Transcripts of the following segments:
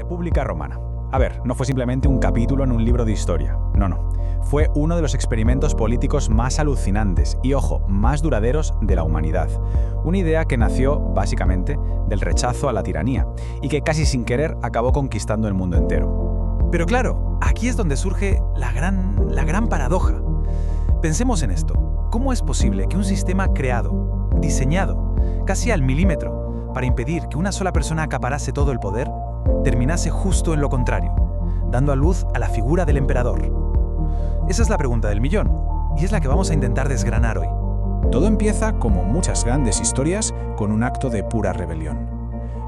República Romana. A ver, no fue simplemente un capítulo en un libro de historia. No. Fue uno de los experimentos políticos más alucinantes y, ojo, más duraderos de la humanidad. Una idea que nació, básicamente, del rechazo a la tiranía y que casi sin querer acabó conquistando el mundo entero. Pero claro, aquí es donde surge la gran paradoja. Pensemos en esto. ¿Cómo es posible que un sistema creado, diseñado, casi al milímetro, para impedir que una sola persona acaparase todo el poder, terminase justo en lo contrario, dando a luz a la figura del emperador? Esa es la pregunta del millón, y es la que vamos a intentar desgranar hoy. Todo empieza, como muchas grandes historias, con un acto de pura rebelión.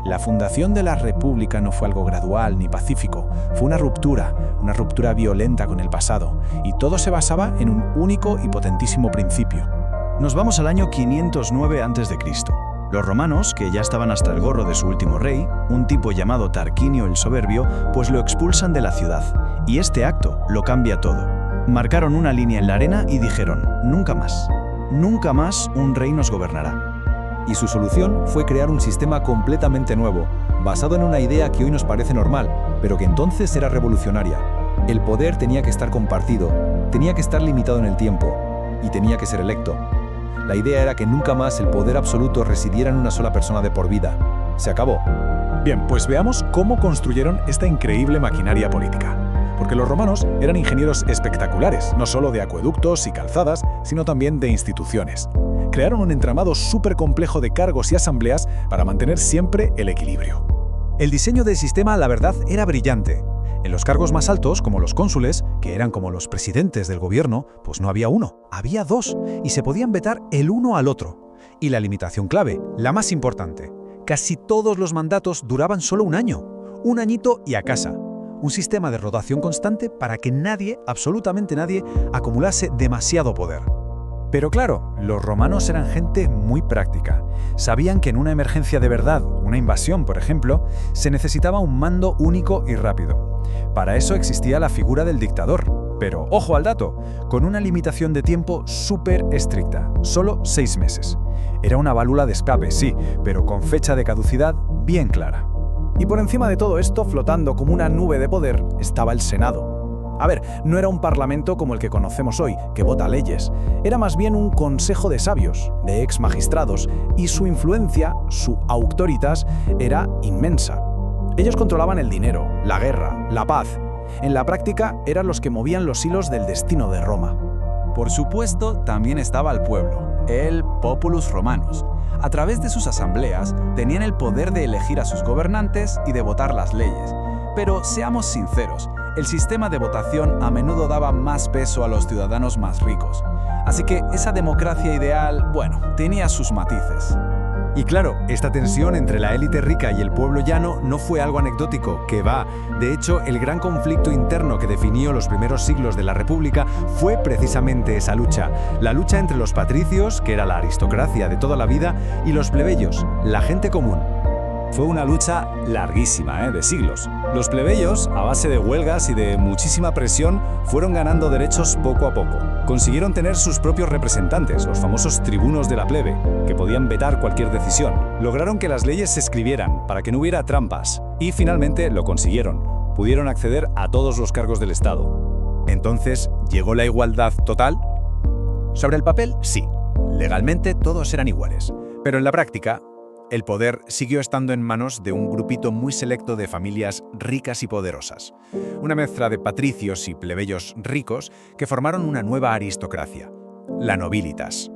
La fundación de la República no fue algo gradual ni pacífico, fue una ruptura violenta con el pasado, y todo se basaba en un único y potentísimo principio. Nos vamos al año 509 a.C. Los romanos, que ya estaban hasta el gorro de su último rey, un tipo llamado Tarquinio el Soberbio, pues lo expulsan de la ciudad, y este acto lo cambia todo. Marcaron una línea en la arena y dijeron: nunca más un rey nos gobernará. Y su solución fue crear un sistema completamente nuevo, basado en una idea que hoy nos parece normal, pero que entonces era revolucionaria. El poder tenía que estar compartido, tenía que estar limitado en el tiempo, y tenía que ser electo. La idea era que nunca más el poder absoluto residiera en una sola persona de por vida. Se acabó. Bien, pues veamos cómo construyeron esta increíble maquinaria política. Porque los romanos eran ingenieros espectaculares, no solo de acueductos y calzadas, sino también de instituciones. Crearon un entramado súper complejo de cargos y asambleas para mantener siempre el equilibrio. El diseño del sistema, la verdad, era brillante. En los cargos más altos, como los cónsules, que eran como los presidentes del gobierno, pues no había uno, había dos, y se podían vetar el uno al otro. Y la limitación clave, la más importante: casi todos los mandatos duraban solo un año, un añito y a casa. Un sistema de rotación constante para que nadie, absolutamente nadie, acumulase demasiado poder. Pero claro, los romanos eran gente muy práctica. Sabían que en una emergencia de verdad, una invasión por ejemplo, se necesitaba un mando único y rápido. Para eso existía la figura del dictador. Pero, ojo al dato, con una limitación de tiempo súper estricta, solo 6 meses. Era una válvula de escape, sí, pero con fecha de caducidad bien clara. Y por encima de todo esto, flotando como una nube de poder, estaba el Senado. A ver, no era un parlamento como el que conocemos hoy, que vota leyes. Era más bien un consejo de sabios, de ex magistrados, y su influencia, su auctoritas, era inmensa. Ellos controlaban el dinero, la guerra, la paz. En la práctica, eran los que movían los hilos del destino de Roma. Por supuesto, también estaba el pueblo, el Populus Romanus. A través de sus asambleas, tenían el poder de elegir a sus gobernantes y de votar las leyes. Pero seamos sinceros, el sistema de votación a menudo daba más peso a los ciudadanos más ricos. Así que esa democracia ideal, tenía sus matices. Y claro, esta tensión entre la élite rica y el pueblo llano no fue algo anecdótico, que va. De hecho, el gran conflicto interno que definió los primeros siglos de la República fue precisamente esa lucha. La lucha entre los patricios, que era la aristocracia de toda la vida, y los plebeyos, la gente común. Fue una lucha larguísima, de siglos. Los plebeyos, a base de huelgas y de muchísima presión, fueron ganando derechos poco a poco. Consiguieron tener sus propios representantes, los famosos tribunos de la plebe, que podían vetar cualquier decisión. Lograron que las leyes se escribieran para que no hubiera trampas. Y finalmente lo consiguieron. Pudieron acceder a todos los cargos del Estado. Entonces, ¿llegó la igualdad total? Sobre el papel, sí. Legalmente todos eran iguales. Pero en la práctica, el poder siguió estando en manos de un grupito muy selecto de familias ricas y poderosas. Una mezcla de patricios y plebeyos ricos que formaron una nueva aristocracia, la nobilitas.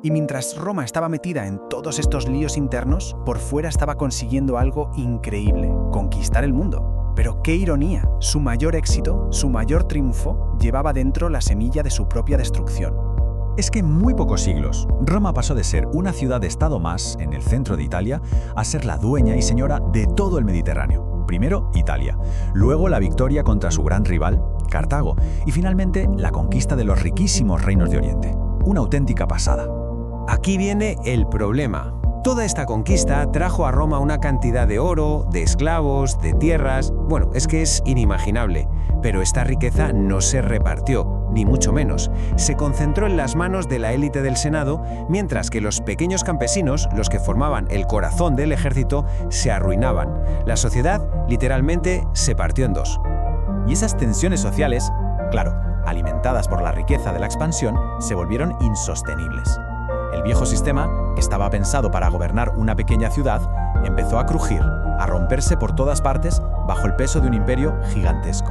Y mientras Roma estaba metida en todos estos líos internos, por fuera estaba consiguiendo algo increíble: conquistar el mundo. Pero qué ironía, su mayor éxito, su mayor triunfo, llevaba dentro la semilla de su propia destrucción. Es que en muy pocos siglos, Roma pasó de ser una ciudad-estado más en el centro de Italia a ser la dueña y señora de todo el Mediterráneo. Primero Italia, luego la victoria contra su gran rival, Cartago, y finalmente la conquista de los riquísimos reinos de Oriente. Una auténtica pasada. Aquí viene el problema. Toda esta conquista trajo a Roma una cantidad de oro, de esclavos, de tierras. Es que es inimaginable. Pero esta riqueza no se repartió. ni mucho menos. Se concentró en las manos de la élite del Senado, mientras que los pequeños campesinos, los que formaban el corazón del ejército, se arruinaban. La sociedad, literalmente, se partió en dos. Y esas tensiones sociales, claro, alimentadas por la riqueza de la expansión, se volvieron insostenibles. El viejo sistema, que estaba pensado para gobernar una pequeña ciudad, empezó a crujir, a romperse por todas partes bajo el peso de un imperio gigantesco.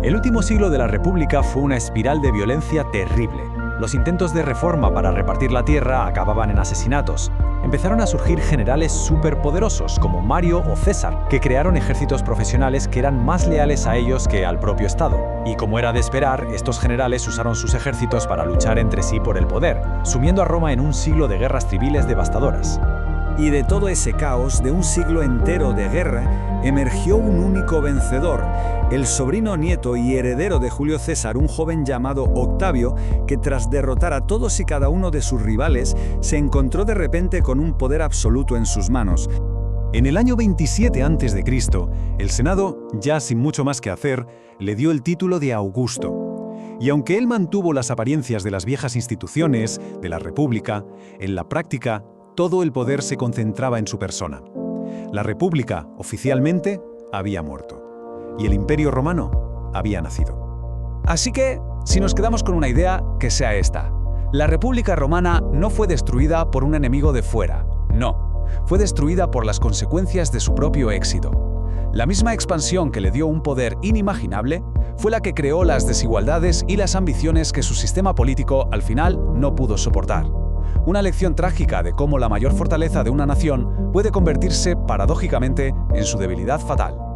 El último siglo de la República fue una espiral de violencia terrible. Los intentos de reforma para repartir la tierra acababan en asesinatos. Empezaron a surgir generales superpoderosos como Mario o César, que crearon ejércitos profesionales que eran más leales a ellos que al propio Estado. Y como era de esperar, estos generales usaron sus ejércitos para luchar entre sí por el poder, sumiendo a Roma en un siglo de guerras civiles devastadoras. Y de todo ese caos, de un siglo entero de guerra, emergió un único vencedor, el sobrino nieto y heredero de Julio César, un joven llamado Octavio, que tras derrotar a todos y cada uno de sus rivales, se encontró de repente con un poder absoluto en sus manos. En el año 27 a.C., el Senado, ya sin mucho más que hacer, le dio el título de Augusto. Y aunque él mantuvo las apariencias de las viejas instituciones, de la República, en la práctica, todo el poder se concentraba en su persona. La República, oficialmente, había muerto. Y el Imperio Romano había nacido. Así que, si nos quedamos con una idea, que sea esta. La República Romana no fue destruida por un enemigo de fuera, no. Fue destruida por las consecuencias de su propio éxito. La misma expansión que le dio un poder inimaginable fue la que creó las desigualdades y las ambiciones que su sistema político al final no pudo soportar. Una lección trágica de cómo la mayor fortaleza de una nación puede convertirse, paradójicamente, en su debilidad fatal.